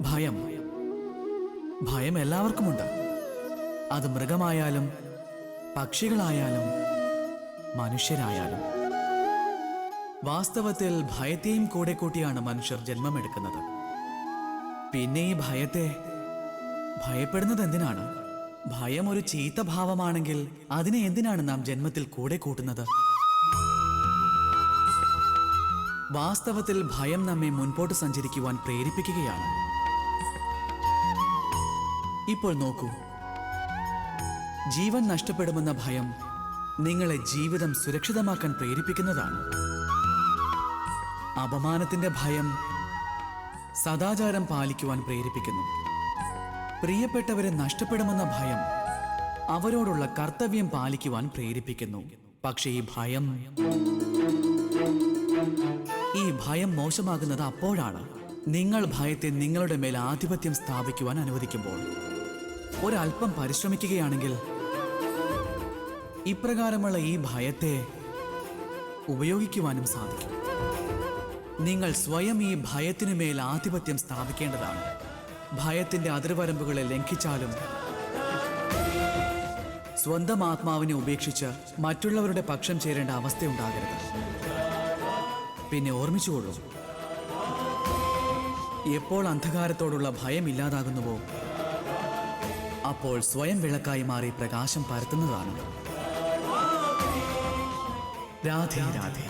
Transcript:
ഭയം ഭയം എല്ലാവർക്കുമുണ്ട്. അത് മൃഗമായാലും പക്ഷികളായാലും മനുഷ്യരായാലും. വാസ്തവത്തിൽ ഭയത്തെയും കൂടെ കൂട്ടിയാണ് മനുഷ്യർ ജന്മമെടുക്കുന്നത്. പിന്നെ ഈ ഭയത്തെ ഭയപ്പെടുന്നത് എന്തിനാണ്? ഭയം ഒരു ചീത്ത ഭാവമാണെങ്കിൽ അതിനെ എന്തിനാണ് നാം ജന്മത്തിൽ കൂടെ കൂട്ടുന്നത്? വാസ്തവത്തിൽ ഭയം നമ്മെ മുൻപോട്ട് സഞ്ചരിക്കുവാൻ പ്രേരിപ്പിക്കുകയാണ്. ഇപ്പോൾ നോക്കൂ, ജീവൻ നഷ്ടപ്പെടുമെന്ന ഭയം നിങ്ങളെ ജീവിതം സുരക്ഷിതമാക്കാൻ പ്രേരിപ്പിക്കുന്നതാണ്. അപമാനത്തിന്റെ ഭയം സദാചാരം പാലിക്കുവാൻ പ്രേരിപ്പിക്കുന്നു. പ്രിയപ്പെട്ടവരെ നഷ്ടപ്പെടുമെന്ന ഭയം അവരോടുള്ള കർത്തവ്യം പാലിക്കുവാൻ പ്രേരിപ്പിക്കുന്നു. പക്ഷേ ഈ ഭയം മോശമാകുന്നത് അപ്പോഴാണ് നിങ്ങൾ ഭയത്തെ നിങ്ങളുടെ മേൽ ആധിപത്യം സ്ഥാപിക്കുവാൻ അനുവദിക്കുമ്പോൾ. ഒരല്പം പരിശ്രമിക്കുകയാണെങ്കിൽ ഇപ്രകാരമുള്ള ഈ ഭയത്തെ ഉപയോഗിക്കുവാനും സാധിക്കും. നിങ്ങൾ സ്വയം ഈ ഭയത്തിനു മേൽ ആധിപത്യം സ്ഥാപിക്കേണ്ടതാണ്. ഭയത്തിന്റെ അതിർവരമ്പുകളെ ലംഘിച്ചാലും സ്വന്തം ആത്മാവിനെ ഉപേക്ഷിച്ച് മറ്റുള്ളവരുടെ പക്ഷം ചേരേണ്ട അവസ്ഥയുണ്ടാകരുത്. പിന്നെ ഓർമ്മിച്ചുകൊള്ളൂ, എപ്പോൾ അന്ധകാരത്തോടുള്ള ഭയം ഇല്ലാതാകുന്നുവോ അപ്പോൾ സ്വയം വിളക്കായി മാറി പ്രകാശം പരത്തുന്നതാണ്. രാധേ രാധേ.